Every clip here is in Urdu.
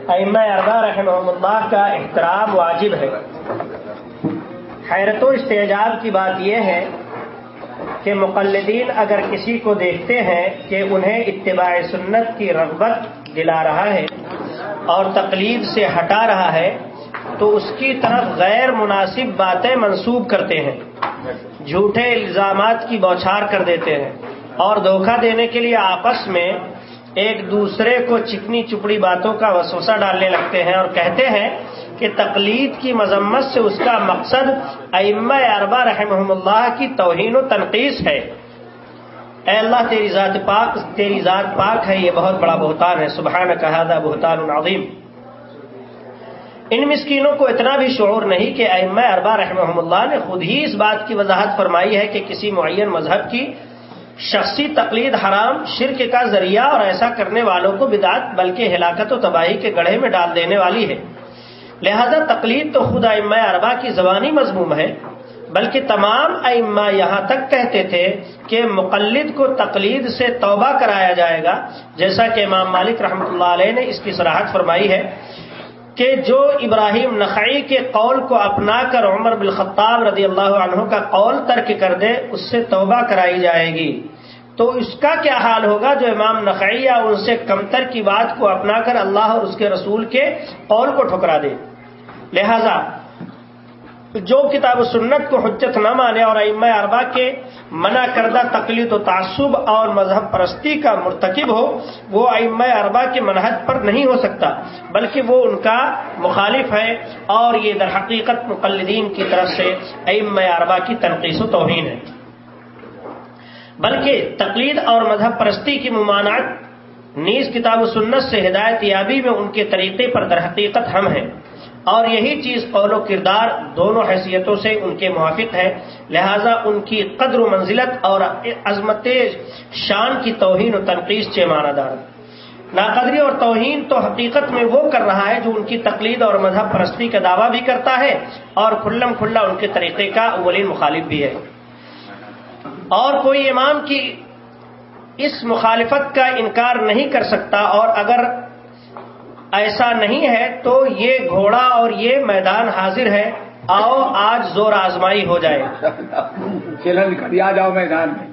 ائمہ اربعہ رحمہم اللہ کا احترام واجب ہے۔ حیرت و استعجاب کی بات یہ ہے کہ مقلدین اگر کسی کو دیکھتے ہیں کہ انہیں اتباع سنت کی رغبت دلا رہا ہے اور تقلید سے ہٹا رہا ہے تو اس کی طرف غیر مناسب باتیں منسوب کرتے ہیں، جھوٹے الزامات کی بوچھار کر دیتے ہیں اور دھوکہ دینے کے لیے آپس میں ایک دوسرے کو چکنی چپڑی باتوں کا وسوسہ ڈالنے لگتے ہیں اور کہتے ہیں کہ تقلید کی مذمت سے اس کا مقصد ائمہ اربعہ رحمہم اللہ کی توہین و تنقیص ہے۔ اے اللہ تیری ذات پاک ہے، یہ بہت بڑا بہتان ہے۔ سبحانک ھذا بہتان عظیم۔ ان مسکینوں کو اتنا بھی شعور نہیں کہ ائمہ اربعہ رحمہم اللہ نے خود ہی اس بات کی وضاحت فرمائی ہے کہ کسی معین مذہب کی شخصی تقلید حرام، شرک کا ذریعہ اور ایسا کرنے والوں کو بدعت بلکہ ہلاکت و تباہی کے گڑھے میں ڈال دینے والی ہے۔ لہذا تقلید تو خود ائمہ اربعہ کی زبانی مذموم ہے، بلکہ تمام ائمہ یہاں تک کہتے تھے کہ مقلد کو تقلید سے توبہ کرایا جائے گا، جیسا کہ امام مالک رحمۃ اللہ علیہ نے اس کی صراحت فرمائی ہے کہ جو ابراہیم نخعی کے قول کو اپنا کر عمر بن الخطاب رضی اللہ عنہ کا قول ترک کر دے اس سے توبہ کرائی جائے گی، تو اس کا کیا حال ہوگا جو امام نخعی یا ان سے کمتر کی بات کو اپنا کر اللہ اور اس کے رسول کے قول کو ٹھکرا دے۔ لہذا جو کتاب و سنت کو حجت نہ مانے اور ائمہ اربعہ کے منع کردہ تقلید و تعصب اور مذہب پرستی کا مرتکب ہو، وہ ائمہ اربعہ کے منہج پر نہیں ہو سکتا، بلکہ وہ ان کا مخالف ہے، اور یہ در حقیقت مقلدین کی طرف سے ائمہ اربعہ کی تنقیص و توہین ہے۔ بلکہ تقلید اور مذہب پرستی کی ممانعت نیز کتاب و سنت سے ہدایت یابی میں ان کے طریقے پر در حقیقت ہم ہیں، اور یہی چیز قول و کردار دونوں حیثیتوں سے ان کے موافق ہے۔ لہذا ان کی قدر و منزلت اور عظمت شان کی توہین و تنقیص چے معنی دار۔ ناقدری اور توہین تو حقیقت میں وہ کر رہا ہے جو ان کی تقلید اور مذہب پرستی کا دعویٰ بھی کرتا ہے اور کھلم کھلا ان کے طریقے کا اولین مخالف بھی ہے۔ اور کوئی امام کی اس مخالفت کا انکار نہیں کر سکتا، اور اگر ایسا نہیں ہے تو یہ گھوڑا اور یہ میدان حاضر ہے، آؤ آج زور آزمائی ہو جائے۔ آ جاؤ میدان میں۔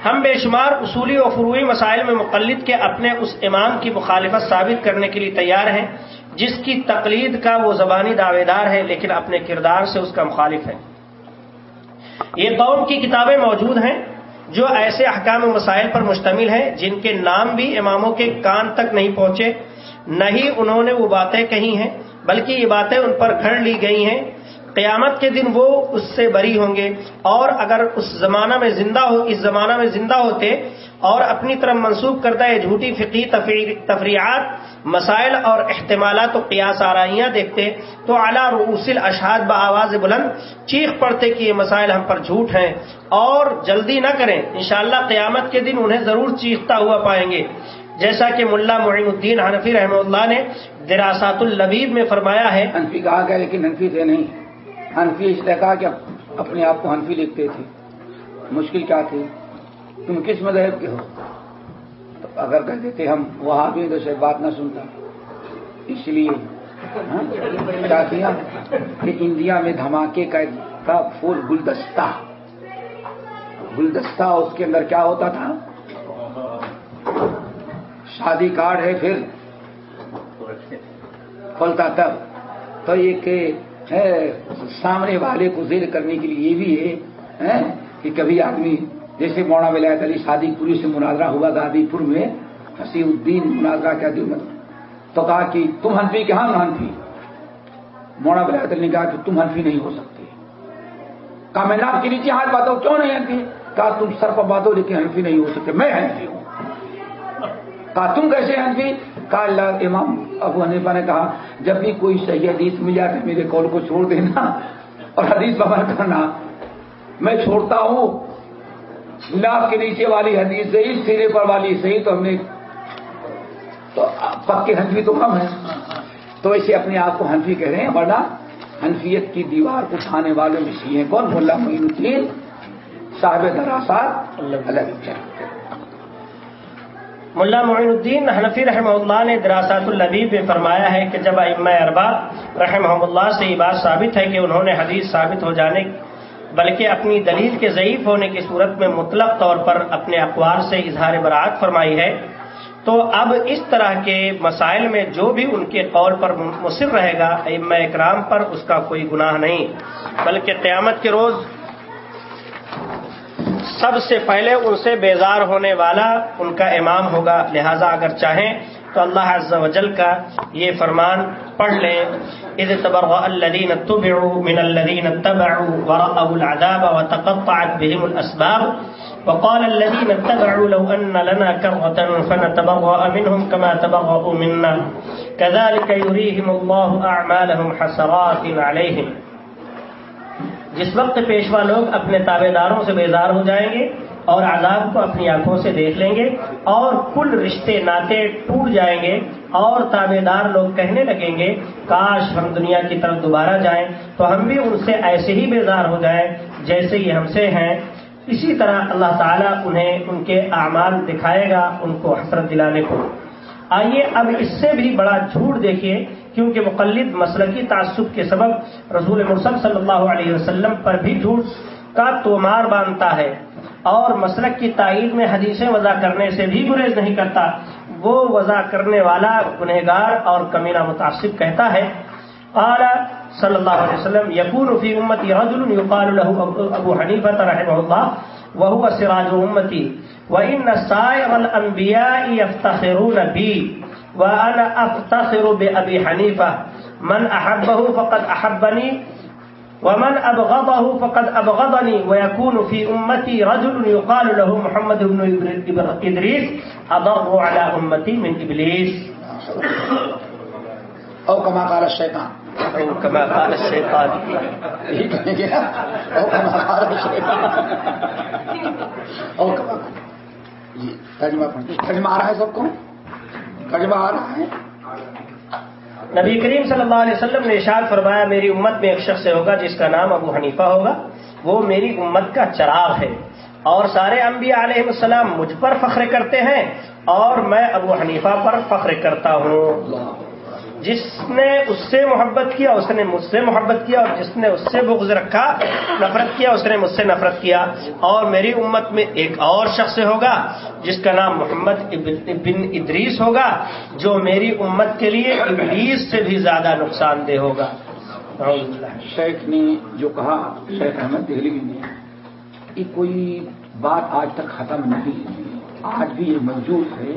ہم بے شمار اصولی و فروعی مسائل میں مقلد کے اپنے اس امام کی مخالفت ثابت کرنے کے لیے تیار ہیں جس کی تقلید کا وہ زبانی دعوے دار ہے لیکن اپنے کردار سے اس کا مخالف ہے۔ یہ قوم کی کتابیں موجود ہیں جو ایسے احکام و مسائل پر مشتمل ہیں جن کے نام بھی اماموں کے کان تک نہیں پہنچے، نہ ہی انہوں نے وہ باتیں کہی ہیں، بلکہ یہ باتیں ان پر گھڑ لی گئی ہیں۔ قیامت کے دن وہ اس سے بری ہوں گے، اور اگر اس زمانہ میں زندہ ہوتے اور اپنی طرف منسوب کردہ یہ جھوٹی فقہی تفریعات، مسائل اور احتمالات و قیاس آرائیاں دیکھتے تو علی رؤوس الاشہاد بآواز بلند چیخ پڑتے کہ یہ مسائل ہم پر جھوٹ ہیں، اور جلدی نہ کریں، انشاءاللہ قیامت کے دن انہیں ضرور چیختا ہوا پائیں گے، جیسا کہ ملا معین الدین حنفی رحمہ اللہ نے دراسات اللبیب میں فرمایا ہے۔ حنفی کہا گیا لیکن حنفی سے نہیں، حنفی اس نے کہا کہ اپنے آپ کو حنفی لکھتے تھے، مشکل کیا تھی، تم کس مذہب کے ہو؟ تو اگر کہتے تھے ہم وہاں بھی تو شاید بات نہ سنتا، اس لیے کیا کیا کہ انڈیا میں دھماکے کا پھول گلدستہ اس کے اندر کیا ہوتا تھا، شادی کارڈ ہے، پھر کھولتا تب تو یہ کہ سامنے والے کو ذیل کرنے کے لیے یہ بھی ہے کہ کبھی آدمی جیسے مولانا ولایت علی شادی پوری سے مناظرہ ہوا گادی پور میں، حسین الدین مناظرہ کیا دوں تو کہا کہ تم حنفی کہ ہم حنفی، مولانا ولایت علی نے کہا کہ تم حنفی نہیں ہو سکتے، کہا میں ناک کے نیچے ہاتھ باتوں کیوں نہیں حنفی، کہا تم سر پر باتوں لیکن حنفی نہیں ہو سکتے، میں حنفی ہوں، کہا تم کیسے حنفی، کہا اللہ امام ابو حنیفہ نے کہا جب بھی کوئی صحیح حدیث مل جائے میرے قول کو چھوڑ دینا اور حدیث پر عمل کرنا، میں چھوڑتا ہوں ناک کے نیچے والی حدیث صحیح، سینے پر والی صحیح، تو ہم نے تو پکے حنفی تو کم ہے، تو ایسے اپنے آپ کو حنفی کہہ رہے ہیں، ورنہ حنفیت کی دیوار کو کھانے والوں میں سے ہیں کون؟ ملا معین الدین صاحب دراسات الگ۔ ملا معین الدین حنفی رحمہ اللہ نے دراسات اللبیب میں فرمایا ہے کہ جب ائمہ اربعہ رحمہ اللہ سے یہ بات ثابت ہے کہ انہوں نے حدیث ثابت ہو جانے بلکہ اپنی دلیل کے ضعیف ہونے کی صورت میں مطلق طور پر اپنے اقوال سے اظہار براءت فرمائی ہے، تو اب اس طرح کے مسائل میں جو بھی ان کے قول پر مصر رہے گا ائمہ اکرام پر اس کا کوئی گناہ نہیں، بلکہ قیامت کے روز سب سے پہلے ان سے بیزار ہونے والا ان کا امام ہوگا۔ لہذا اگر چاہیں تو اللہ عز و جل کا یہ فرمان پڑھ لیں، اذ تبرأ الذین اتبعوا من الذین اتبعوا ورأوا العذاب وتقطعت بهم الاسباب وقال الذین اتبعوا لو ان لنا کرة فنتبرأ منهم كما تبرأوا منا كذلك يريهم الله اعمالهم حسرات علیہم۔ جس وقت پیشوا لوگ اپنے تابع داروں سے بیزار ہو جائیں گے اور عذاب کو اپنی آنکھوں سے دیکھ لیں گے اور کل رشتے ناطے ٹوٹ جائیں گے اور تابع دار لوگ کہنے لگیں گے کاش ہم دنیا کی طرف دوبارہ جائیں تو ہم بھی ان سے ایسے ہی بیزار ہو جائیں جیسے یہ ہم سے ہیں، اسی طرح اللہ تعالیٰ انہیں ان کے اعمال دکھائے گا ان کو حسرت دلانے کو۔ آئیے اب اس سے بھی بڑا جھوٹ دیکھیے، کیونکہ مقلد مسلکی تعصب کے سبب رسول مرسل صلی اللہ علیہ وسلم پر بھی جھوٹ کا تومار باندھتا ہے اور مسلک کی تائید میں حدیثیں وضع کرنے سے بھی گریز نہیں کرتا۔ وہ وضع کرنے والا گنہگار اور کمینہ متعصب کہتا ہے قال صلی اللہ علیہ وسلم یکون فی امتی رجل یقال له ابو حنیفہ رحمہ اللہ وهو سراج امتی وان سائر الانبیاء یفتخرون بی وانا افتخر بابی حنیفہ من احبه فقد احبنی ومن ابغضه فقد ابغضني ويكون في امتي رجل يقال له محمد بن ادریس اضر على امتي من ابلیس او كما قال الشیطان او كما قال الشیطان او كما قال الشیطان او كما جی ترجمہ آ رہا ہے، سب کو ترجمہ آ رہا ہے۔ نبی کریم صلی اللہ علیہ وسلم نے ارشاد فرمایا میری امت میں ایک شخص ہوگا جس کا نام ابو حنیفہ ہوگا، وہ میری امت کا چراغ ہے اور سارے انبیاء علیہ السلام مجھ پر فخر کرتے ہیں اور میں ابو حنیفہ پر فخر کرتا ہوں۔ جس نے اس سے محبت کیا اس نے مجھ سے محبت کیا اور جس نے اس سے بغض رکھا نفرت کیا اس نے مجھ سے نفرت کیا، اور میری امت میں ایک اور شخص ہوگا جس کا نام محمد بن ادریس ہوگا جو میری امت کے لیے ابلیس سے بھی زیادہ نقصان دہ ہوگا۔ شیخ نے جو کہا، شیخ احمد دہلوی نے، یہ کوئی بات آج تک ختم نہیں ہوئی، آج بھی یہ موجود ہے۔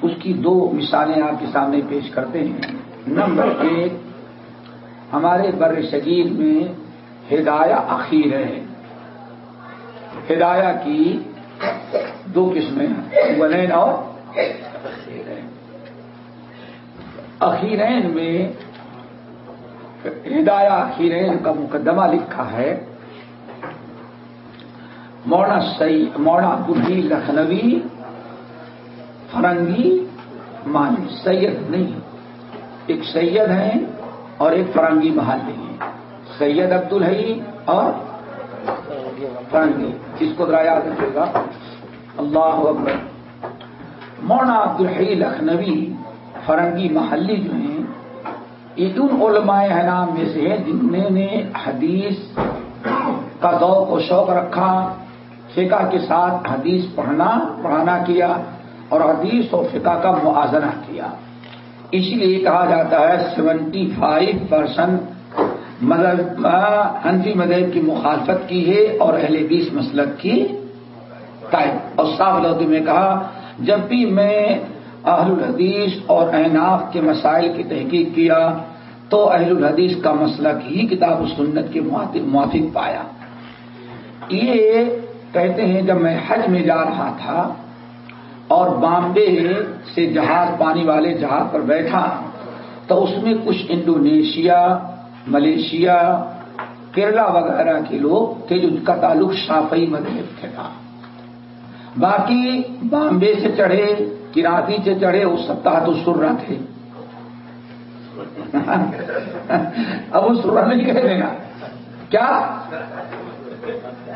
اس کی دو مثالیں آپ کے سامنے پیش کرتے ہیں۔ نمبر ایک، ہمارے بر صغیر میں ہدایہ اخیر ہے۔ ہدایہ کی دو قسمیں ہیں، اولین اور اخیرین میں ہدایہ اخیرین کا مقدمہ لکھا ہے مولانا عبدالحی لکھنوی فرنگی مانی، سید نہیں، ایک سید ہیں اور ایک فرنگی محلی ہیں، سید عبدالحی اور فرنگی، جس کو ذرا یاد رکھے گا۔ اللہ اکبر۔ مولانا عبدالحی لکھنوی فرنگی محلی جو ہیں یہ ان علماء حنام میں سے ہیں جنہوں نے حدیث کا ذوق و شوق رکھا، فقہ کے ساتھ حدیث پڑھانا کیا اور حدیث اور فقہ کا موازنہ کیا۔ اسی لیے کہا جاتا ہے 75% مذہب حنفی مذہب کی مخالفت کی ہے اور اہل حدیث مسلک کی تائید۔ اور صاف لفظ میں کہا جب بھی میں اہل الحدیث اور احناف کے مسائل کی تحقیق کیا تو اہل الحدیث کا مسلک ہی کتاب و سنت کے موافق پایا۔ یہ کہتے ہیں جب میں حج میں جا رہا تھا اور بامبے سے جہاز پانی والے جہاز پر بیٹھا تو اس میں کچھ انڈونیشیا، ملیشیا، کیرلا وغیرہ کے لوگ تھے جن کا تعلق شافعی مذہب سے تھا۔ باقی بامبے سے چڑھے، کراچی سے چڑھے، اس سب تحت السرہ تھے۔ اب السرہ نہیں کہہ دینا کیا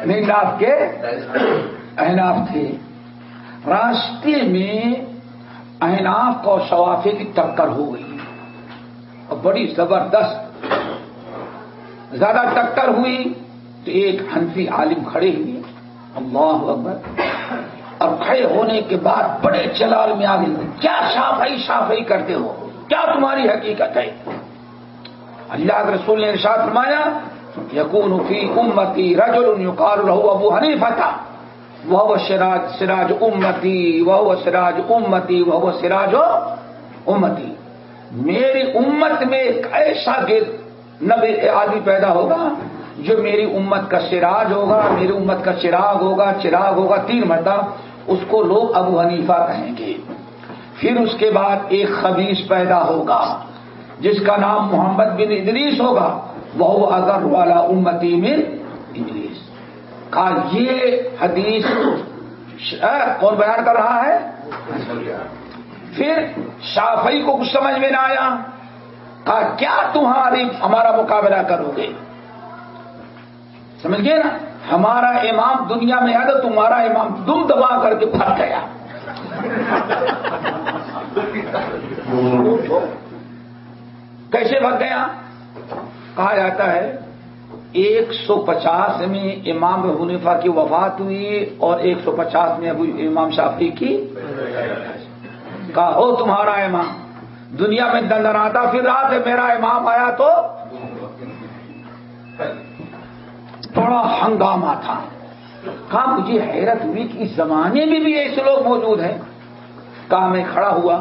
نہیں، ناف کے احناف تھے۔ راستے میں احناف اور شوافی کی ٹکر ہو گئی اور بڑی زبردست زیادہ ٹکر ہوئی تو ایک حنفی عالم کھڑے ہوئے، اللہ اکبر، اور کھڑے ہونے کے بعد بڑے جلال میں آگے، کیا شافعی کرتے ہو، کیا تمہاری حقیقت ہے؟ اللہ کے رسول نے ارشاد فرمایا یکون فی امتی رجل یقال له ابو حنیفہ وهو سراج امتی وهو سراج امتی وهو سراج امتی، میری امت میں ایک ایسا نبی آدمی پیدا ہوگا جو میری امت کا سراج ہوگا، میری امت کا چراغ ہوگا 3 مرتبہ، اس کو لوگ ابو حنیفہ کہیں گے۔ پھر اس کے بعد ایک خبیث پیدا ہوگا جس کا نام محمد بن ادریس ہوگا، وہ اگر والا امتی من ادریس۔ کہا یہ حدیث کون بیان کر رہا ہے؟ پھر شافعی کو کچھ سمجھ میں نہ آیا، کہا کیا ہمارا مقابلہ کرو گے؟ سمجھ گئے نا، ہمارا امام دنیا میں ہے تو تمہارا امام دم دبا کر کے پھٹ گیا۔ کیسے بھگ گیا؟ کہا جاتا ہے 150 میں امام ابو حنیفہ کی وفات ہوئی اور 150 میں امام شافعی کی۔ کہا ہو تمہارا امام دنیا میں دندناتا پھر رہا تھا، میرا امام آیا تو بڑا ہنگامہ تھا۔ کہا مجھے حیرت ہوئی کہ اس زمانے میں بھی ایسے لوگ موجود ہیں۔ کہا میں کھڑا ہوا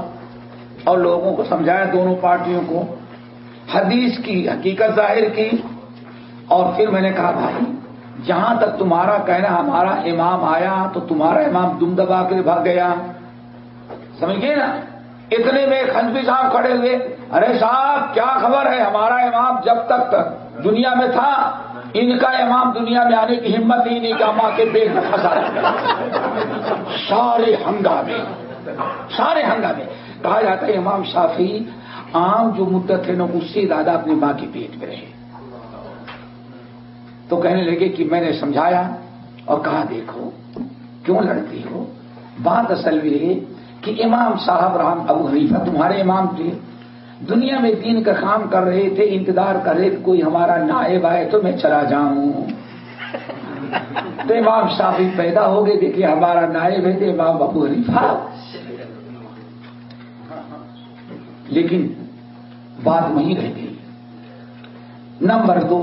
اور لوگوں کو سمجھایا، دونوں پارٹیوں کو حدیث کی حقیقت ظاہر کی، اور پھر میں نے کہا بھائی جہاں تک تمہارا کہنا ہمارا امام آیا تو تمہارا امام دم دبا کے بھاگ گیا، سمجھ گئے نا؟ اتنے میں حنفی صاحب کھڑے ہوئے، ارے صاحب کیا خبر ہے، ہمارا امام جب تک دنیا میں تھا ان کا امام دنیا میں آنے کی ہمت ہی نہیں، کہ ماں کے پیٹ میں پھنسا رہا۔ سارے ہنگامے کہا جاتا ہے امام شافعی عام جو مدت ہے نا اس سے زیادہ اپنی ماں کے پیٹ میں رہے، تو کہنے لگے کہ میں نے سمجھایا اور کہا دیکھو کیوں لڑتی ہو، بات اصل یہ کہ امام صاحب رحم ابو حنیفہ تمہارے امام تھے، دنیا میں دین کا کام کر رہے تھے، انتظار کر رہے تھے کوئی ہمارا نائب آئے تو میں چلا جاؤں، تو امام شافعی پیدا ہو گئے، دیکھیے ہمارا نائب ہے تو امام ابو حنیفہ۔ لیکن بات وہیں رہ گئی۔ نمبر 2،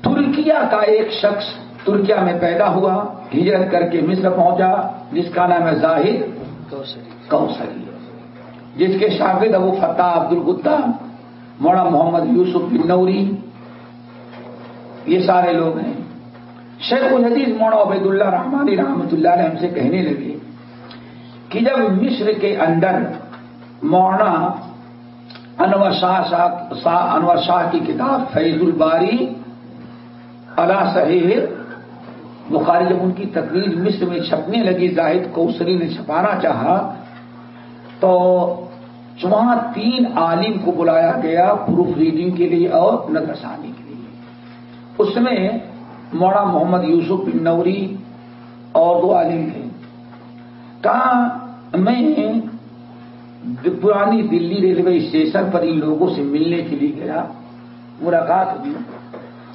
ترکیہ کا ایک شخص ترکیہ میں پیدا ہوا، ہجرت کر کے مصر پہنچا، جس کا نام ہے زاہد کوثری، جس کے شاگرد ابو فتح عبد الغدہ، مولانا محمد یوسف بن نوری، یہ سارے لوگ ہیں۔ شیخ الحدیث مولانا عبید اللہ رحمانی رحمۃ اللہ علیہ ہم سے کہنے لگے کہ جب مصر کے اندر مولانا انور شاہ کی کتاب فیض الباری علی صحیح بخاری جب ان کی تقریر مصر میں چھپنے لگی، زاہد کوثری نے چھپانا چاہا تو وہاں 3 عالم کو بلایا گیا پروف ریڈنگ کے لیے اور نظر ثانی کے لیے۔ اس میں مولانا محمد یوسف بن نوری اور 2 عالم تھے۔ کہا میں پرانی دلی ریلوے اسٹیشن پر ان لوگوں سے ملنے کے لیے گیا، ملاقات ہوئی،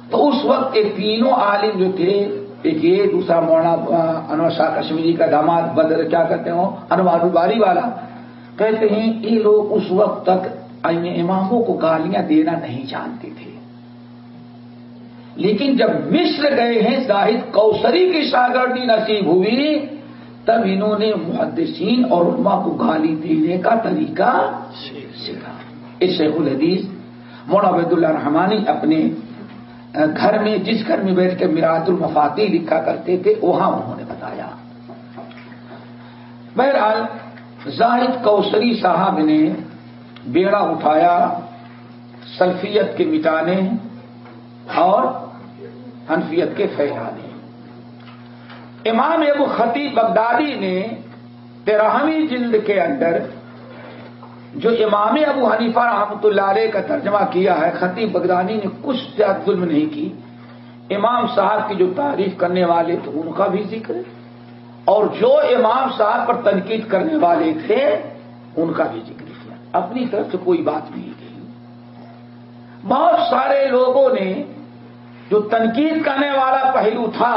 تو اس وقت یہ 3 عالم جو تھے، ایک یہ دوسرا مولانا انور شاہ کشمیری کا داماد بدر کیا کہتے ہو انوار الباری والا، کہتے ہیں یہ لوگ اس وقت تک اماموں کو گالیاں دینا نہیں جانتے تھے، لیکن جب مصر گئے ہیں زاہد کوثری کی شاگردی نصیب ہوئی تب انہوں نے محدثین اور علماء کو گالی دینے کا طریقہ سیکھا۔ اس شیخ الحدیث مولانا عبید اللہ رحمانی اپنے گھر میں جس گھر میں بیٹھ کے میراث المفاتیح لکھا کرتے تھے وہاں انہوں نے بتایا۔ بہرحال زاہد کوثری صاحب نے بیڑا اٹھایا سلفیت کے مٹانے اور حنفیت کے پھیلانے۔ امام ابو خطیب بغدادی نے 13ویں جلد کے اندر جو امام ابو حنیفہ رحمۃ اللہ علیہ کا ترجمہ کیا ہے، خطیب بغدادی نے کچھ زیادہ ظلم نہیں کی، امام صاحب کی جو تعریف کرنے والے تھے ان کا بھی ذکر ہے، اور جو امام صاحب پر تنقید کرنے والے تھے ان کا بھی ذکر کیا. اپنی طرف سے کوئی بات نہیں کی. بہت سارے لوگوں نے جو تنقید کرنے والا پہلو تھا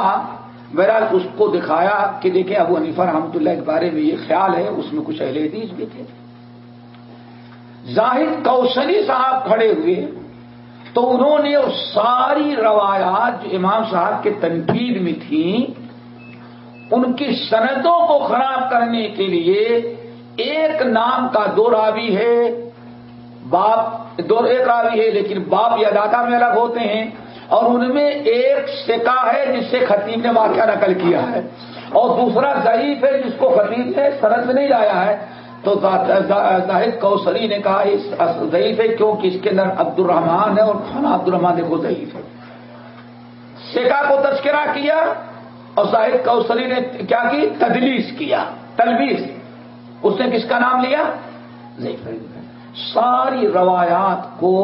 بہرحال اس کو دکھایا کہ دیکھیں ابو حنیفہ رحمۃ اللہ کے بارے میں یہ خیال ہے، اس میں کچھ اہل حدیث بھی تھے. زاہد کوثری صاحب کھڑے ہوئے تو انہوں نے ساری روایات جو امام صاحب کے تنقید میں تھیں ان کی سندوں کو خراب کرنے کے لیے ایک نام کا دو راوی ہے، ایک راوی ہے لیکن باپ یا دادا میں الگ ہوتے ہیں، اور ان میں ایک ثقہ ہے جس سے خطیب نے واقعہ نقل کیا ہے، اور دوسرا ضعیف ہے جس کو خطیب نے سند میں نہیں لایا ہے. تو زاہد کوثری نے کہا اس ضعیف ہے کیونکہ اس کے اندر عبد الرحمان ہے اور کھانا عبد الرحمان دیکھو ضعیف ہے. ثقہ کو تذکرہ کیا اور زاہد کوثری نے کیا کی؟ تدلیس کیا، تلبیس. اس نے کس کا نام لیا؟ ضعیف. ساری روایات کو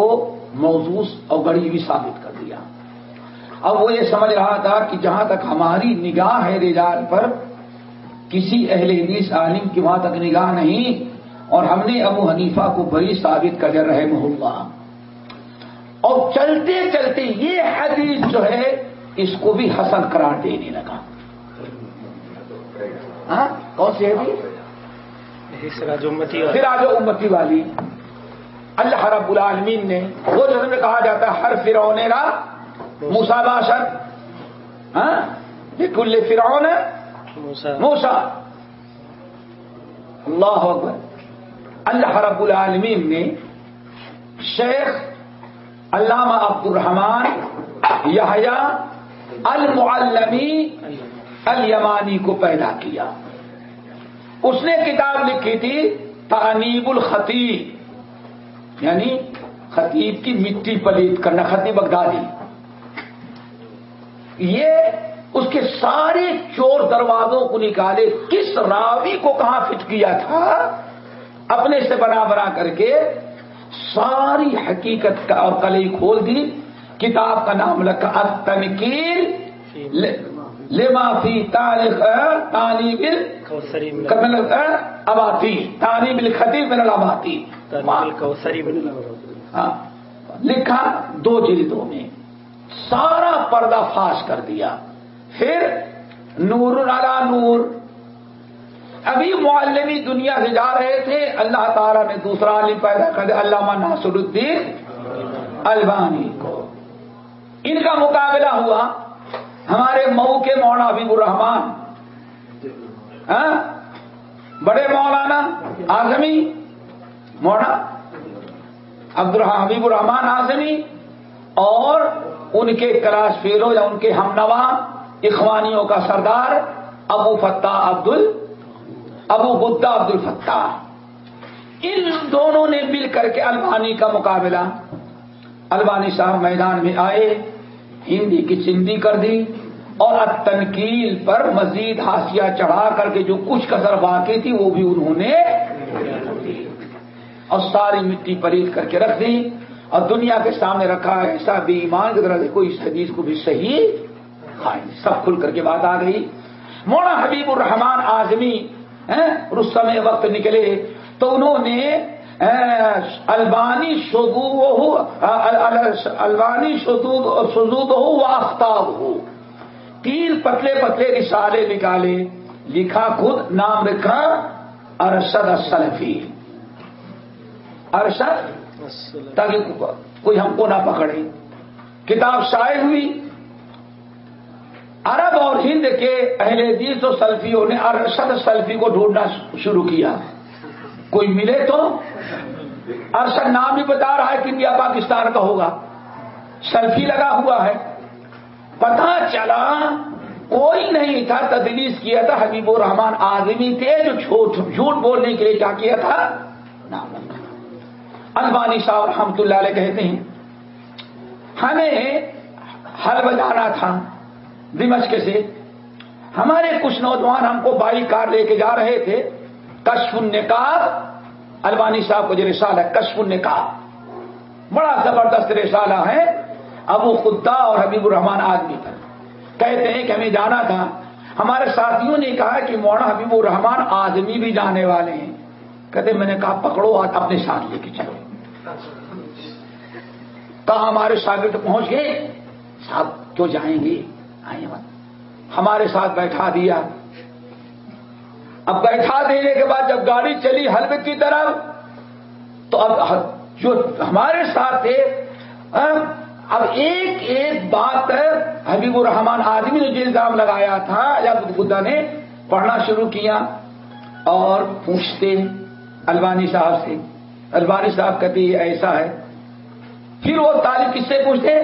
موضوع اور گڑی بھی ثابت کر دیا. اب وہ یہ سمجھ رہا تھا کہ جہاں تک ہماری نگاہ ہے رجال پر، کسی اہل حدیث عالم کی وہاں تک نگاہ نہیں، اور ہم نے ابو حنیفہ کو بری ثابت کر دیا رحمہ اللہ. اور چلتے چلتے یہ حدیث جو ہے اس کو بھی حسن قرار دینے لگا. ہاں کون سی حدیث؟ سراج امتی والی. اللہ رب العالمین نے وہ جو ہمیں کہا جاتا ہے ہر فرعون را موسیٰ باشد، ہاں لکل فرعون موسیٰ. اللہ اکبر. اللہ رب العالمین نے شیخ علامہ عبد الرحمن یحییٰ المعلمی الیمانی کو پیدا کیا. اس نے کتاب لکھی تھی تانیب الخطیب، یعنی خطیب کی مٹی پلید کرنا، خطیب بغدادی. یہ اس کے سارے چور دروازوں کو نکالے، کس راوی کو کہاں فٹ کیا تھا اپنے سے بنا بنا کر کے ساری حقیقت کا اور کلی کھول دی. کتاب کا نام رکھا التنکیل لما فی تانیب الاباطی، تانیب الخطیب من الاباطی. لکھا 2 جلدوں میں، سارا پردہ فاش کر دیا. پھر نور علی نور. ابھی معلمی دنیا سے جا رہے تھے، اللہ تعالیٰ نے دوسرا عالم پیدا کر دیا علامہ ناصر الدین البانی کو. ان کا مقابلہ ہوا ہمارے مئو کے مولانا حبیب الرحمان، بڑے مولانا اعظمی مولانا حبیب الرحمان اعظمی، اور ان کے کلاس فیلو یا ان کے ہمنوا اخوانیوں کا سردار ابو غدہ عبد الفتاح. ان دونوں نے مل کر کے البانی کا مقابلہ. البانی صاحب میدان میں آئے، ہندی کی چندی کر دی، اور التنکیل پر مزید حاشیہ چڑھا کر کے جو کچھ کسر باقی تھی وہ بھی انہوں نے اور ساری مٹی پلید کر کے رکھ دی، اور دنیا کے سامنے رکھا. ایسا بے ایمان کی طرح سے کوئی اس حدیث کو بھی صحیح سب کھل کر کے بات آ گئی. مولانا حبیب الرحمان اعظمی اس سمے وقت نکلے تو انہوں نے البانی شذوذ ہو و اخطاء ہو 3 پتلے پتلے رسالے نکالے. لکھا خود، نام رکھا ارشد السلفی، ارشد، تاکہ کوئی ہم کو نہ پکڑے. کتاب شائع ہوئی. عرب اور ہند کے اہل حدیث و سلفیوں نے ارشد سلفی کو ڈھونڈنا شروع کیا. کوئی ملے تو ارشد نام بھی بتا رہا ہے کہ انڈیا پاکستان کا ہوگا، سلفی لگا ہوا ہے. پتہ چلا کوئی نہیں تھا، تدلیس کیا تھا حبیب الرحمان اعظمی تھے جو جھوٹ بولنے کے لیے کیا کیا تھا، نام رکھا. البانی صاحب رحمۃ اللہ علیہ کہتے ہیں ہمیں حلب جانا تھا دمشق سے. ہمارے کچھ نوجوان ہم کو بائی کار لے کے جا رہے تھے. کشف النقاب، البانی صاحب کو جو رسالہ ہے کشف النقاب، بڑا زبردست رسالہ ہے. ابو خدا اور حبیب الرحمان آدمی تھا. کہتے ہیں کہ ہمیں جانا تھا, ہمارے ساتھیوں نے کہا کہ مولانا حبیب الرحمان آدمی بھی جانے والے ہیں. کہتے میں نے کہا پکڑو اور اپنے ساتھ لے کے چلو. کہا ہمارے شاگرد پہنچ گئے, صاحب کیوں جائیں گے, آئیں ہمارے ساتھ بیٹھا دیا. اب بیٹھا دینے کے بعد جب گاڑی چلی حلب کی طرف تو اب جو ہمارے ساتھ تھے اب ایک ایک بات حبیب الرحمان آدمی نے جو الزام لگایا تھا یا خدا نے پڑھنا شروع کیا اور پوچھتے البانی صاحب سے. البانی صاحب کہتے یہ ایسا ہے. پھر وہ طالب کس سے پوچھتے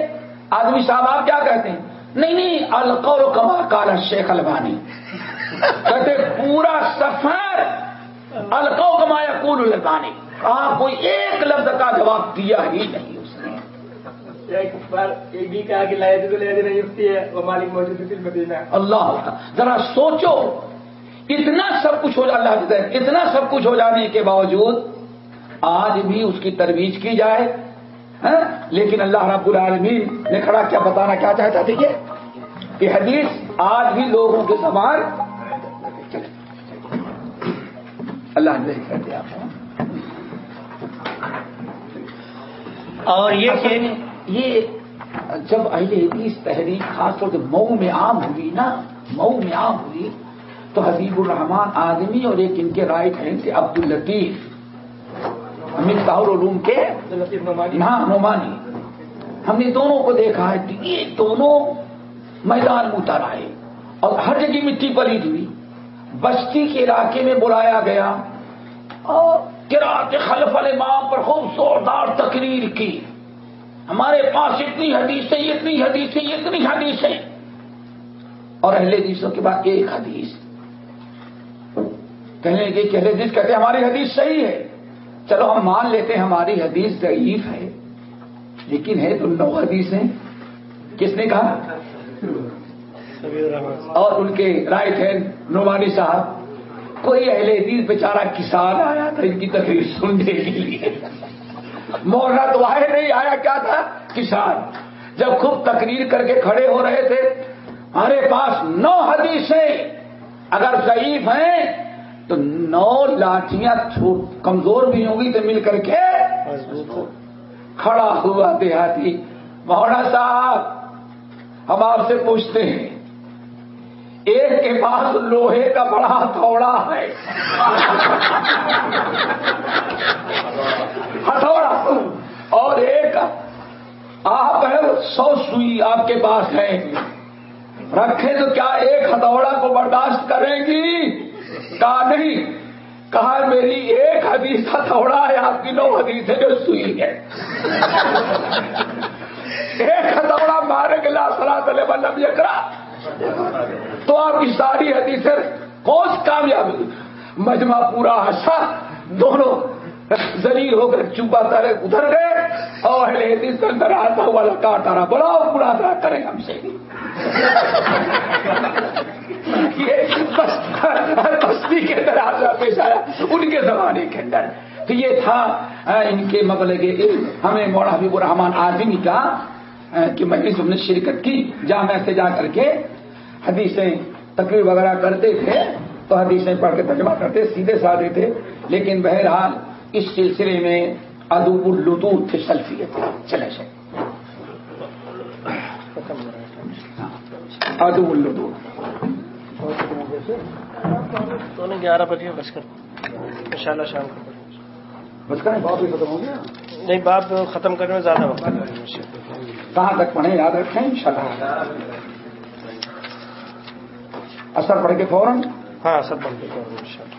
آدمی صاحب آپ کیا کہتے ہیں, نہیں القول کما قال الشیخ البانی. کہتے پورا سفر القول کما یقول البانی, کہا کوئی ایک لفظ کا جواب دیا ہی نہیں اس نے. ایک بار ایک بھی کہا کہ لائے تو لے نہیں اٹھتی ہے وہ مالک موجود فی المدینہ. اللہ ذرا سوچو, اتنا سب کچھ ہو اللہ اتنا سب کچھ ہو جانے کے باوجود آج بھی اس کی ترویج کی جائے, لیکن اللہ رب العالمین نے کھڑا کیا بتانا کیا چاہتا تھا کہ حدیث آج بھی لوگوں کے زبان اللہ نے کر دیا. اور یہ کہ یہ جب اہل حدیث تحریک خاص طور سے مئو میں عام ہوئی نا, مئو میں عام ہوئی تو حبیب الرحمان آدمی اور ایک ان کے رائٹ ہینڈ تھے عبد اللطیف مفتاح العلوم کے ہاں نعمانی. ہم نے دونوں کو دیکھا ہے کہ یہ دونوں میدان میں اتر آئے اور ہر جگہ مٹی پلیت ہوئی. بستی کے علاقے میں بلایا گیا اور قرات خلف الامام پر خوب زوردار تقریر کی. ہمارے پاس اتنی حدیثیں اتنی حدیثیں اتنی حدیثیں, اور اہل حدیثوں کے بعد ایک حدیث کہنے لگے کہ اہل حدیث کہتے ہیں ہماری حدیث صحیح ہے. چلو ہم مان لیتے ہیں ہماری حدیث ضعیف ہے, لیکن ہے تو 9 حدیثیں. کس نے کہا؟ اور ان کے رائٹ ہینڈ نعمانی صاحب. کوئی اہل حدیث بیچارہ کسان آیا تھا ان کی تقریر سننے کے لیے. مولانا تو آئے نہیں, آیا کیا تھا کسان. جب خوب تقریر کر کے کھڑے ہو رہے تھے, ہمارے پاس 9 حدیثیں اگر ضعیف ہیں تو 9 لاٹیاں کمزور بھی ہوں گی تو مل کر کے کھڑا ہوا دیہاتی. مولانا صاحب ہم آپ سے پوچھتے ہیں, ایک کے پاس لوہے کا بڑا ہتھوڑا ہے, ہتھوڑا, اور ایک آپ ہے 100 سوئی آپ کے پاس ہے, رکھے تو کیا ایک ہتھوڑا کو برداشت کریں گی؟ کہا نہیں. کہا میری ایک حدیث ہتھوڑا ہے, آپ کی 9 حدیث ہے جو سوئی ہے. ایک ہتھوڑا مارے کے لا صلاۃ علیہ وسلم یہ کرا تو آپ کی ساری حدیثیں کون کامیاب. مجمع پورا ہنسا, دونوں ذلیل ہو کر چوبا تارے ادھر گئے اور اہل حدیث کے اندر آتا ہوا کاٹا رہا, بلاؤ پورا طرح کریں ہم سے. بستی کے اندر آزا پیش آیا ان کے زمانے کے اندر. تو یہ تھا ان کے مبلغ علم. ہمیں مولانا حبیب الرحمان آدمی کا کہ مجلس نے شرکت کی, جامعہ سے جا کر کے حدیثیں تقریر وغیرہ کرتے تھے تو حدیثیں پڑھ کے ترجمہ کرتے, سیدھے سادے تھے. لیکن بہرحال اس سلسلے میں ادب اللطوف تھے, سلفیت. چلے سے ادب اللطوف 11 بجے بس کر انشاءاللہ شام کو بس کریں. باب بھی ختم ہو گیا نہیں, باب ختم کرنے میں زیادہ وقت کہاں تک پڑھیں یاد رکھیں انشاءاللہ. اثر پڑھ کے فوراً. ہاں اثر پڑھ کے فوراً انشاءاللہ.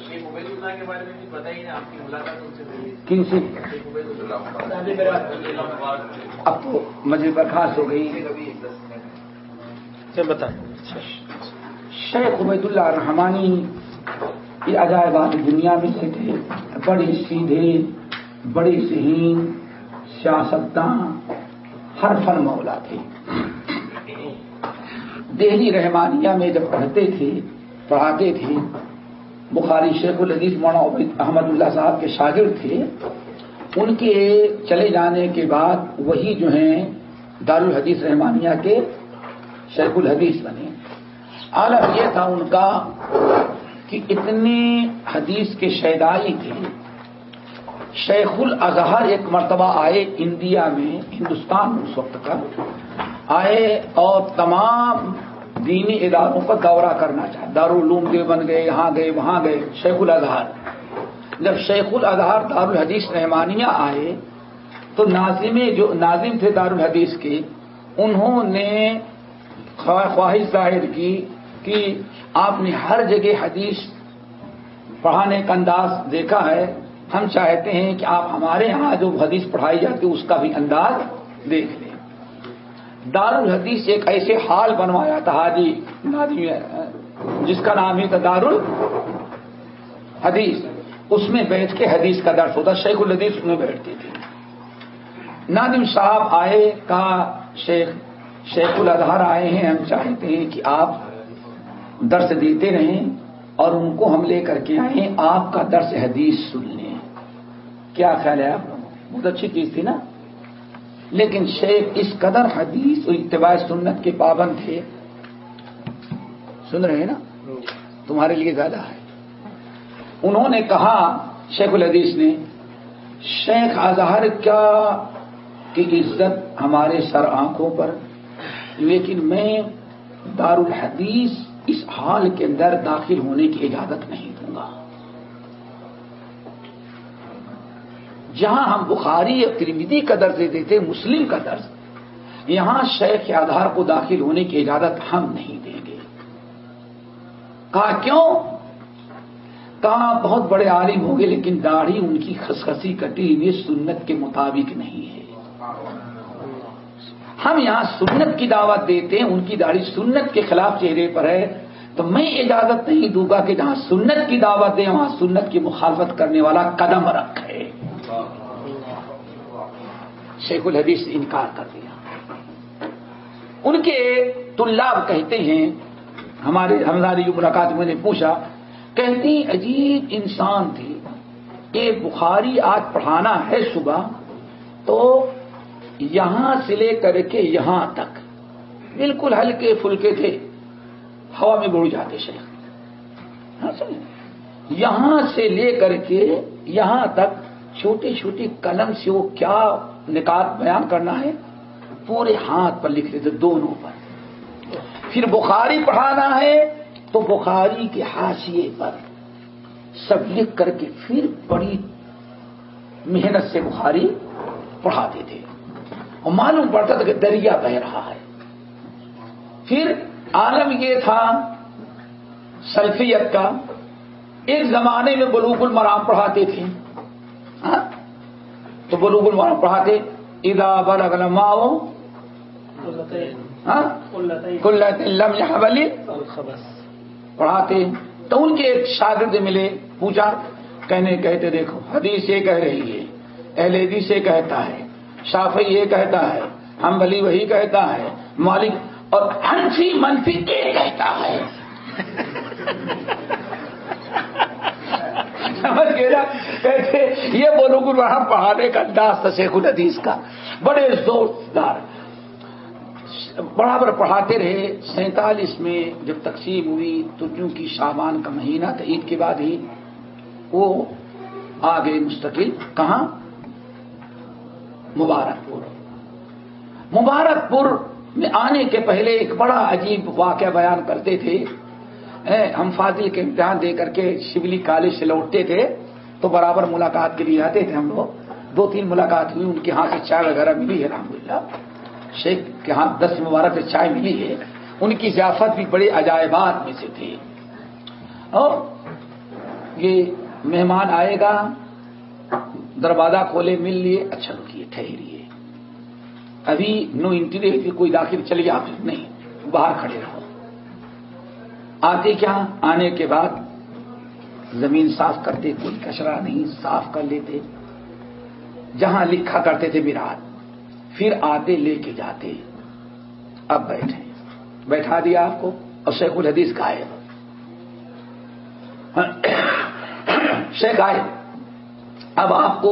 شیخ عبید اللہ کے بارے میں بھی بتائیے نا, آپ کی ملاقات ان سے ہوئی کن سے؟ شیخ عبید اللہ. اب تو مجھے برخاست ہو گئی. بتائیں. شیخ عبید اللہ رحمانی یہ عجائبات دنیا میں سے تھے. بڑے سیدھے, بڑے ذہین, سیاستداں, ہر فن مولا تھے. دہلی رحمانیہ میں جب پڑھتے تھے پڑھاتے تھے, بخاری شیخ الحدیث مولانا عبید احمد اللہ صاحب کے شاگرد تھے. ان کے چلے جانے کے بعد وہی جو ہیں دارالحدیث رحمانیہ کے شیخ الحدیث بنے. عالم یہ تھا ان کا کہ اتنی حدیث کے شیدائی تھے. شیخ الازہر ایک مرتبہ آئے انڈیا میں، ہندوستان میں اس وقت کا آئے اور تمام دینی اداروں کا دورہ کرنا چاہے. دارالعلوم دیوبند گئے، یہاں گئے، وہاں گئے. شیخ الازہر جب شیخ الازہر دارالحدیث رحمانیہ آئے تو ناظم تھے دارالحدیث کے، انہوں نے خواہش ظاہر کی کہ آپ نے ہر جگہ حدیث پڑھانے کا انداز دیکھا ہے، ہم چاہتے ہیں کہ آپ ہمارے ہاں جو حدیث پڑھائی جاتی ہے اس کا بھی انداز دیکھ لیں. دارالحدیث ایک ایسے حال بنوایا تھا حاجی ناظم، جس کا نام ہی تھا دارالحدیث. اس میں بیٹھ کے حدیث کا درس ہوتا. شیخ الحدیث اس میں بیٹھتے تھے. ناظم صاحب آئے، کہا شیخ الازہر آئے ہیں، ہم چاہتے ہیں کہ آپ درس دیتے رہیں اور ان کو ہم لے کر کے آئیں، آپ کا درس حدیث سن لیں. کیا خیال ہے آپ لوگوں؟ بہت اچھی چیز تھی نا. لیکن شیخ اس قدر حدیث اور اتباع سنت کے پابند تھے. سن رہے ہیں نا؟ تمہارے لیے زیادہ ہے. انہوں نے کہا شیخ الحدیث نے، شیخ ازہر کیا کی عزت ہمارے سر آنکھوں پر، لیکن میں دارالحدیث اس حال کے اندر داخل ہونے کی اجازت نہیں دوں گا. جہاں ہم بخاری اور ترمذی کا درس دیتے تھے، مسلم کا درس، یہاں شیخ ازہر کو داخل ہونے کی اجازت ہم نہیں دیں گے. کہا کیوں؟ کہا بہت بڑے عالم ہوں گے لیکن داڑھی ان کی خسخسی کٹی ہوئی سنت کے مطابق نہیں ہے. ہم یہاں سنت کی دعوت دیتے ہیں، ان کی داڑھی سنت کے خلاف چہرے پر ہے، تو میں اجازت نہیں دوں گا کہ جہاں سنت کی دعوت دیں وہاں سنت کی مخالفت کرنے والا قدم رکھے. شیخ الحدیث نے انکار کر دیا. ان کے طلاب کہتے ہیں، ہماری ملاقات میں نے پوچھا، کہتی عجیب انسان تھی کہ بخاری آج پڑھانا ہے صبح تو یہاں سے لے کر کے یہاں تک بالکل ہلکے پھلکے تھے، ہوا میں اڑ جاتے شیخ. یہاں سے لے کر کے یہاں تک چھوٹی چھوٹی قلم سے وہ کیا نکات بیان کرنا ہے پورے ہاتھ پر لکھ لیتے، دونوں پر. پھر بخاری پڑھانا ہے تو بخاری کے حاشیے پر سب لکھ کر کے پھر بڑی محنت سے بخاری پڑھاتے تھے اور معلوم پڑتا تھا کہ دریا بہ رہا ہے. پھر عالم یہ تھا سلفیت کا، ایک زمانے میں بلوغ المرام پڑھاتے تھے، تو بلوغ المرام پڑھاتے، اذا بلغ الماء قلۃ لم يحبل پڑھاتے. تو ان کے ایک شاگرد ملے، پوچھا، کہتے دیکھو حدیث یہ کہہ رہی ہے، اہل حدیث یہ کہتا ہے، شافعی یہ کہتا ہے، حنبلی وہی کہتا ہے، مالک اور حنفی منفی یہ کہتا ہے. سمجھ گئے نا؟ کہتے یہ بلوغ المرام پڑھانے کا انداز تھا شیخ الحدیث کا، بڑے زوردار برابر پڑھاتے رہے. 47 میں جب تقسیم ہوئی تو چونکہ شعبان کا مہینہ تھا، عید کے بعد ہی وہ آ گئے مستقل. کہاں؟ مبارک پور میں آنے کے پہلے ایک بڑا عجیب واقعہ بیان کرتے تھے. ہم فاضل کے امتحان دے کر کے شبلی کالج سے لوٹتے تھے تو برابر ملاقات کے لیے آتے تھے ہم لوگ. 2-3 ملاقات ہوئی، ان کے ہاں سے چائے وغیرہ ملی ہے الحمدللہ. شیخ کے ہاں 10 مبارک سے چائے ملی ہے. ان کی ضیافت بھی بڑے عجائبات میں سے تھی. اور یہ مہمان آئے گا، دروازہ کھولے، مل لیے، اچھا رکیے ٹھہریے، ابھی نو انٹری کی کوئی داخل چلے جا، نہیں باہر کھڑے رہو. آتے کیا؟ آنے کے بعد زمین صاف کرتے، کوئی کچرا نہیں، صاف کر لیتے، جہاں لکھا کرتے تھے برات، پھر آتے لے کے جاتے. اب بیٹھا دیا آپ کو، اور شیخ الحدیث گائے. شیخ آئے، اب آپ کو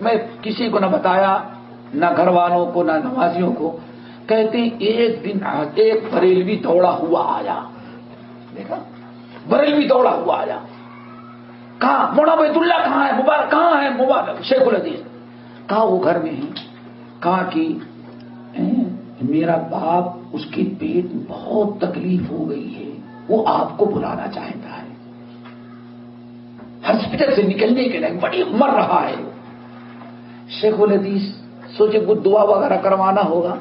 میں کسی کو نہ بتایا، نہ گھر والوں کو نہ نمازیوں کو. کہتے ہیں ایک دن ایک بریلوی دوڑا ہوا آیا. دیکھا بریلوی دوڑا ہوا آیا. کہاں مولانا بیت اللہ کہاں ہے؟ مبارک کہاں ہے؟ مبارک شیخ الحدیث. کہا وہ گھر میں ہے. کہا کہ میرا باپ اس کے پیٹ میں بہت تکلیف ہو گئی ہے، وہ آپ کو بلانا چاہتا ہے. ہاسپٹل سے نکلنے کے لیے بڑی مر رہا ہے. شیخ الحدیث سوچے کچھ دعا وغیرہ کروانا ہوگا،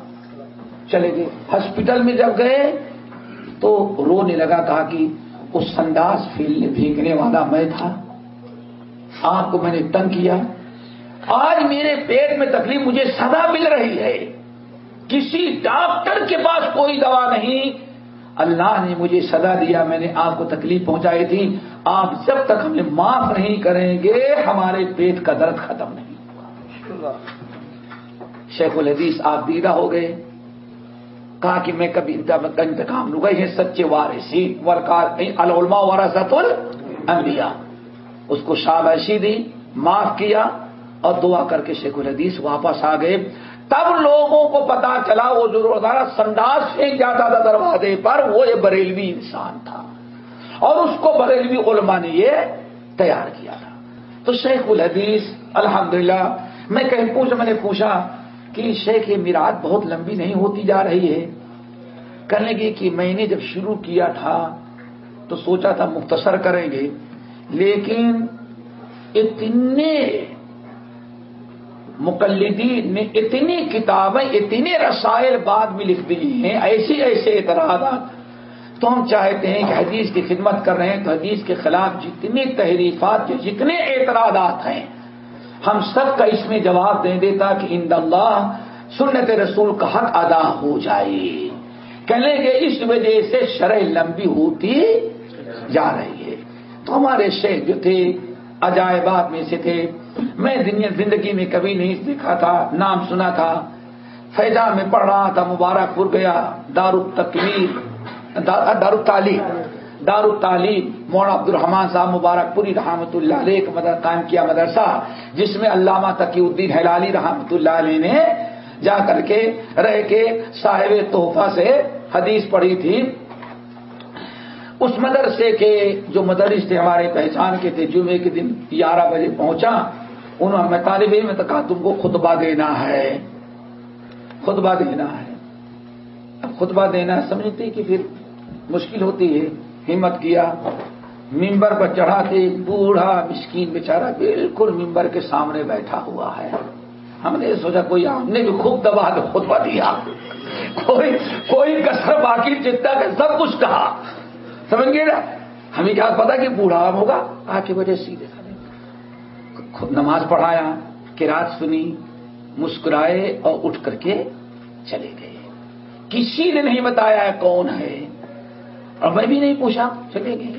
چلے گئے. ہاسپٹل میں جب گئے تو رونے لگا. کہا کہ اس سنداس پھینکنے والا میں تھا، آپ کو میں نے تنگ کیا. آج میرے پیٹ میں تکلیف، مجھے سزا مل رہی ہے. کسی ڈاکٹر کے پاس کوئی دوا نہیں، اللہ نے مجھے سزا دیا. میں نے آپ کو تکلیف پہنچائی تھی. آپ جب تک ہمیں معاف نہیں کریں گے ہمارے پیٹ کا درد ختم نہیں ہوگا. شیخ الحدیث آپ دیدہ ہو گئے. کہا کہ میں کبھی انتقام لوں گا. یہ سچے وارثین العلماء ورثۃ الانبیاء. اس کو شاباشی دی، معاف کیا اور دعا کر کے شیخ الحدیث واپس آ گئے. تب لوگوں کو پتا چلا وہ جو روزانہ سنداس پھینک جاتا تھا دروازے پر، وہ یہ بریلوی انسان تھا اور اس کو بریلوی علماء نے یہ تیار کیا تھا. تو شیخ الحدیث الحمدللہ میں نے پوچھا کہ شیخ یہ میراث بہت لمبی نہیں ہوتی جا رہی ہے؟ کہنے لگے کہ میں نے جب شروع کیا تھا تو سوچا تھا مختصر کریں گے، لیکن اتنے مقلدین نے اتنی کتابیں اتنے رسائل بعد میں لکھ دی ہیں، ایسے اعتراضات. تو ہم چاہتے ہیں کہ حدیث کی خدمت کر رہے ہیں تو حدیث کے خلاف جتنی تحریفات جتنے اعتراضات ہیں ہم سب کا اس میں جواب دے دیتا کہ عند اللہ سنت رسول کا حق ادا ہو جائے. کہنے کہ اس وجہ سے شرح لمبی ہوتی جا رہی ہے. تو ہمارے شیخ جو تھے عجائبات میں سے تھے. میں زندگی میں کبھی نہیں دیکھا تھا، نام سنا تھا. فیضان میں پڑھ رہا تھا، مبارک پور گیا، دار التعلیم مولانا عبد الرحمان صاحب مبارک پوری رحمۃ اللہ علیہ کا قائم کیا مدرسہ، جس میں علامہ تقی الدین ہلالی رحمۃ اللہ علیہ نے جا کر کے رہ کے صاحب تحفہ سے حدیث پڑھی تھی. اس مدرسے کے جو مدرس تھے ہمارے پہچان کے تھے، جمعے کے دن 11 بجے پہنچا. انہوں نے طالب علم نے کہا تم کو خطبہ دینا ہے. اب خطبہ دینا سمجھتے کہ پھر مشکل ہوتی ہے. ہمت کیا، ممبر پر چڑھا کے بوڑھا مسکین بیچارہ بالکل ممبر کے سامنے بیٹھا ہوا ہے. ہم نے سوچا کوئی ہم نے بھی خوب دبا کے خطبہ دیا، کوئی کسر باقی چنتا کہ سب کچھ کہا. سمجھ گئے نا؟ ہمیں کیا پتا کہ بوڑھا ہوگا. آ کے وجہ سیدھے نماز پڑھایا، قرات سنی، مسکرائے اور اٹھ کر کے چلے گئے. کسی نے نہیں بتایا کون ہے اور میں بھی نہیں پوچھا، چلے گئے.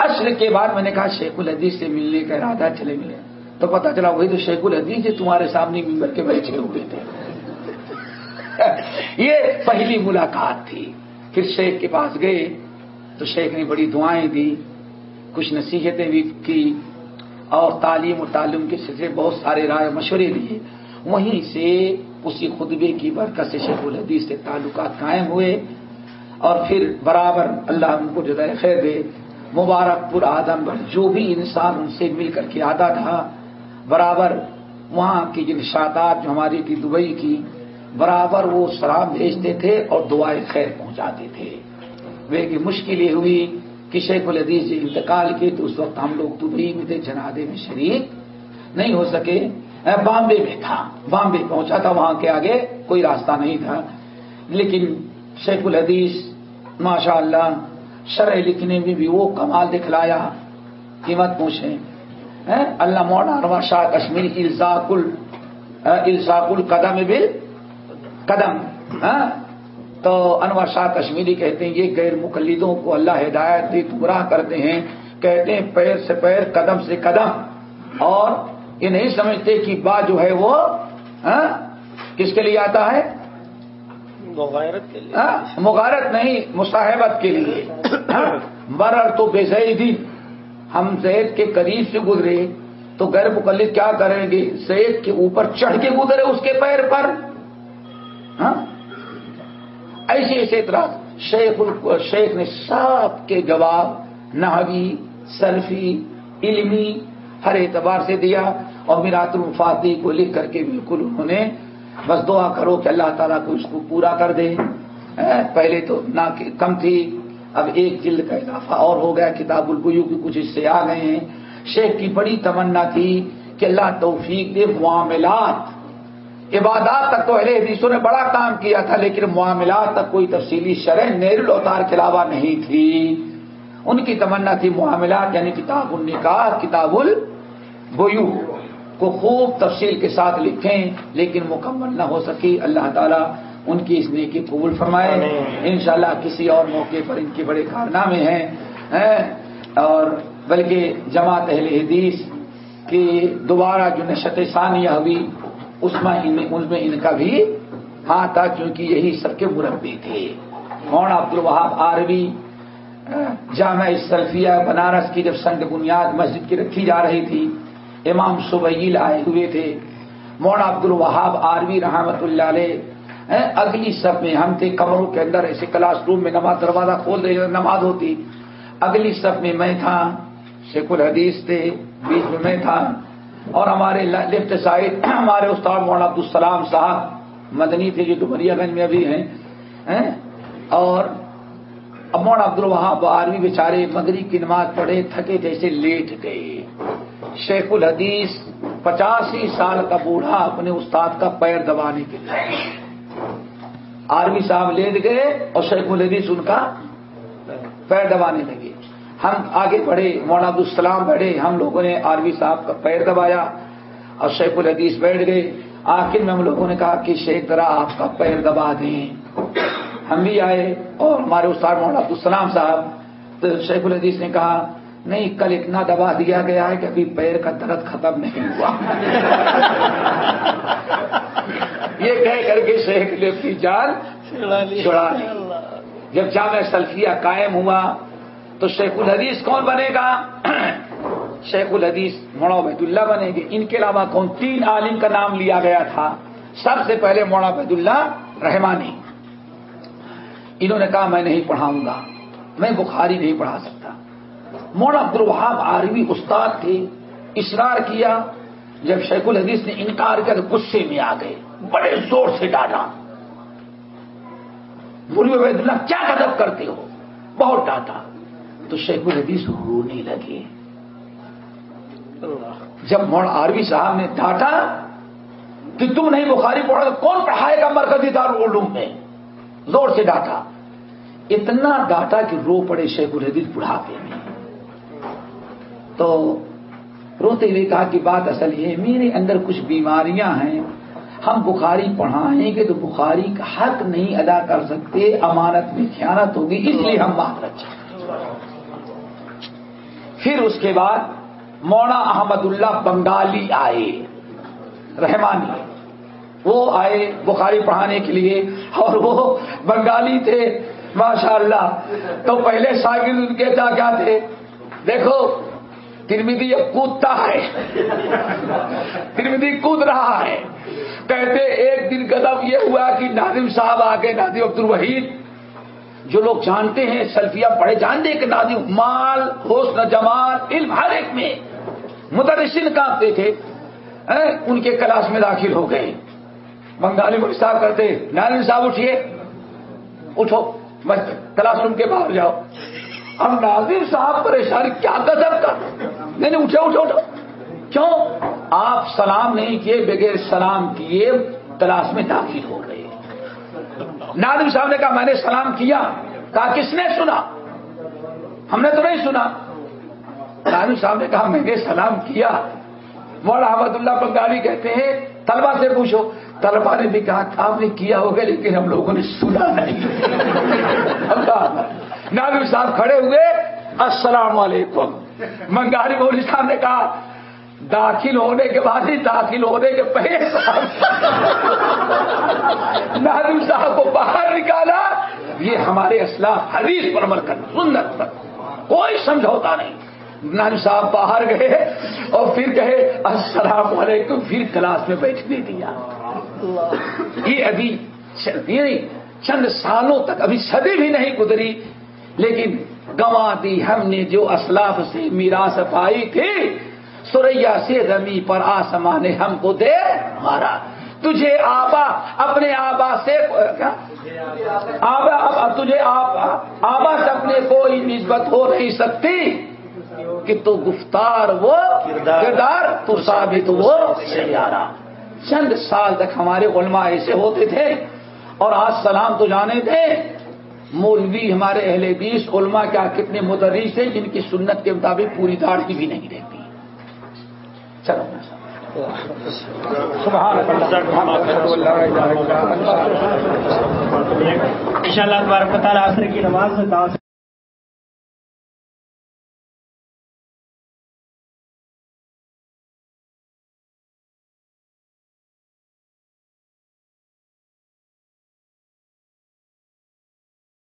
عصر کے بعد میں نے کہا شیخ الحدیث سے ملنے کا ارادہ، چلے ملے. تو پتا چلا وہی تو شیخ الحدیث جو تمہارے سامنے ممبر کے بیٹھے ہوئے تھے. یہ پہلی ملاقات تھی. پھر شیخ کے پاس گئے تو شیخ نے بڑی دعائیں دی، کچھ نصیحتیں بھی کی اور تعلیم و تعلم کے سلسلے بہت سارے رائے مشورے دیے. وہیں سے اسی خطبے کی برکت سے شیخ الحدیث سے تعلقات قائم ہوئے. اور پھر برابر اللہ ان کو جزائے خیر دے، مبارک پور آدم گڑھ جو بھی انسان ان سے مل کر کے آتا تھا، برابر وہاں کی جن نشاطات جو ہماری کی دبئی کی، برابر وہ سلام بھیجتے تھے اور دعائیں خیر پہنچاتے تھے. وہ کہ مشکل یہ ہوئی کہ شیخ الحدیث جی انتقال کی تو اس وقت ہم لوگ دبئی میں تھے، جنازے میں شریک نہیں ہو سکے. بامبے میں تھا، بامبے پہنچا تھا، وہاں کے آگے کوئی راستہ نہیں تھا. لیکن شیخ الحدیث ماشاء اللہ شرح لکھنے میں بھی وہ کمال دکھلایا، قیمت پوچھیں. اللہ مولانا انور شاہ کشمیری الزاق القدم بالقدم. تو انور شاہ کشمیری کہتے ہیں یہ غیر مقلدوں کو اللہ ہدایت دی گمراہ کرتے ہیں. کہتے ہیں پیر سے پیر، قدم سے قدم، اور یہ نہیں سمجھتے کہ با جو ہے وہ کس کے لیے آتا ہے؟ مغایرت کے لیے. مغارت نہیں، مصاحبت کے لیے. مرر تو بے زیدین، ہم زید کے قریب سے گزرے تو غیر مقلد کیا کریں گے؟ شیخ کے اوپر چڑھ کے گزرے اس کے پیر پر. ہاں ایسے اعتراض شیخ نے سب کے جواب نحوی، صرفی، علمی ہر اعتبار سے دیا. اور میرات المفاتیح کو لکھ کر کے بالکل انہوں نے بس دعا کرو کہ اللہ تعالیٰ کو اس کو پورا کر دے. پہلے تو نہ کم تھی، اب ایک جلد کا اضافہ اور ہو گیا. کتاب البیوع کے کچھ حصے آ گئے ہیں. شیخ کی بڑی تمنا تھی کہ اللہ توفیق دے. معاملات عبادات تک تو اہل حدیثوں نے بڑا کام کیا تھا، لیکن معاملات تک کوئی تفصیلی شرح نیل الاوتار کے علاوہ نہیں تھی. ان کی تمنا تھی معاملات یعنی کتاب النکاح، کتاب البیوع کو خوب تفصیل کے ساتھ لکھیں، لیکن مکمل نہ ہو سکی. اللہ تعالیٰ ان کی اس نیکی قبول فرمائے. انشاءاللہ کسی اور موقع پر ان کے بڑے کارنامے ہیں. اور بلکہ جماعت اہل حدیث کی دوبارہ جو نشست ثانیہ ہوئی اس میں ان کا بھی ہاں تھا، کیونکہ یہی سب کے مربی تھے. مولانا عبدالوہاب آروی جامع سلفیہ بنارس کی جب سنگ بنیاد مسجد کی رکھی جا رہی تھی، امام سبیل آئے ہوئے تھے. مولانا عبدالوہاب آروی رحمۃ اللہ علیہ اگلی صف میں ہم تھے، کمروں کے اندر ایسے کلاس روم میں نماز دروازہ کھول دے نماز ہوتی. اگلی صف میں میں تھا، شیخ الحدیث تھے، بیچ میں میں تھا، اور ہمارے لیفٹ سائڈ ہمارے استاد مولانا عبدالسلام صاحب مدنی تھے جو ڈومریا گنج میں ابھی ہیں. اور اب مولانا عبدالوہاب آروی بیچارے مغرب کی نماز پڑھے، تھکے جیسے لیٹ گئے. شیخ الحدیث 85 سال کا بوڑھا اپنے استاد کا پیر دبانے کے لیے آروی صاحب لیٹ گئے اور شیخ الحدیث ان کا پیر دبانے لگے. ہم آگے بڑھے، مولانا عبدالسلام بیٹھے، ہم لوگوں نے آروی صاحب کا پیر دبایا اور شیخ الحدیث بیٹھ گئے. آخر میں ہم لوگوں نے کہا کہ شیخ ذرا آپ کا پیر دبا دیں. ہم بھی آئے اور ہمارے استاد مولانا عبدالسلام صاحب. تو شیخ الحدیث نے کہا نہیں، کل اتنا دبا دیا گیا ہے کہ ابھی پیر کا درد ختم نہیں ہوا. یہ کہہ کر کے شیخ نے اپنی جان چھڑا لی. جب جامع سلفیہ قائم ہوا تو شیخ الحدیث کون بنے گا؟ شیخ الحدیث مولانا عبید اللہ بنے گے. ان کے علاوہ کون؟ 3 عالم کا نام لیا گیا تھا. سب سے پہلے مولانا عبید اللہ رحمانی. انہوں نے کہا میں نہیں پڑھاؤں گا، میں بخاری نہیں پڑھا سکتا. مولانا عبدالوہاب آروی استاد تھے، اصرار کیا. جب شیخ الحدیث نے انکار کیا تو غصے میں آ گئے، بڑے زور سے ڈانٹا. بولے عبید اللہ کیا غضب کرتے ہو، بہت ڈانٹا. تو شیخ الحدیث رونے لگے. جب مولانا آروی صاحب نے ڈانٹا کہ تم نہیں بخاری پڑھا تو کون پڑھائے گا مرکزی دارالعلوم میں، زور سے ڈانٹا. اتنا ڈانٹا کہ رو پڑے شیخ الحدیث بڑھاپے میں. تو روتے ہوئے کہا کہ بات اصل یہ میرے اندر کچھ بیماریاں ہیں، ہم بخاری پڑھائیں گے تو بخاری کا حق نہیں ادا کر سکتے، امانت میں خیانت ہوگی، اس لیے ہم معذرت چاہتے. پھر اس کے بعد مولانا احمد اللہ بنگالی آئے رحمانی. وہ آئے بخاری پڑھانے کے لیے اور وہ بنگالی تھے ماشاءاللہ. تو پہلے شاگرد ان کے کیا تھے؟ دیکھو ترمذی اب کودتا ہے، ترمذی کود رہا ہے. کہتے ایک دن قدم یہ ہوا کہ ناظم صاحب آ گئے، ناظم عبد الوحید. جو لوگ جانتے ہیں سلفیہ پڑھے جانتے ہیں کہ ناظم مال، حسن، جمال، علم ہر ایک میں مدرسین کانپتے تھے. ان کے کلاس میں داخل ہو گئے. بنگالی میں صاحب کرتے ناظم صاحب اٹھیے، اٹھو کلاس روم کے باہر جاؤ. اب ناظم صاحب پریشان، کیا غضب کر، نہیں اٹھو اٹھو اٹھو. کیوں؟ آپ سلام نہیں کیے، بغیر سلام کیے کلاس میں داخل ہو گئے. ناظم صاحب نے کہا میں نے سلام کیا. کہا کس نے سنا؟ ہم نے تو نہیں سنا. ناظم صاحب نے کہا میں نے سلام کیا. مولانا احمد اللہ بنگالی کہتے ہیں طلبہ سے پوچھو. طلبہ نے بھی کہا آپ نے کیا ہوگا لیکن ہم لوگوں نے سنا نہیں. ناظم صاحب کھڑے ہوئے، السلام علیکم. بنگالی مولوی صاحب نے کہا داخل ہونے کے بعد ہی، داخل ہونے کے پہلے ناظم صاحب کو باہر نکالا. یہ ہمارے اسلاف حدیث پر عمل کرنا، سنت پر کوئی سمجھوتا نہیں. نان صاحب باہر گئے اور پھر کہے السلام علیکم، پھر کلاس میں بیٹھنے دیا. یہ ابھی چند سالوں تک، ابھی صدی بھی نہیں گزری، لیکن گنوا دی ہم نے جو اسلاف سے میراث پائی تھی. سریا سے رمی پر آسمان نے ہم کو دے مارا. تجھے آبا اپنے آبا سے کیا تجھے آبا سے اپنے کوئی نسبت ہو نہیں سکتی کہ تو گفتار وہ کردار تو ثابت وہ سیارہ. چند سال تک ہمارے علماء ایسے ہوتے تھے، اور آج سلام تو جانے تھے مولوی ہمارے اہل حدیث علماء کیا کتنے مدرس ہیں جن کی سنت کے مطابق پوری داڑھی بھی نہیں رہتی. چلو انشاءاللہ تبارک و تعالی عصر کی نماز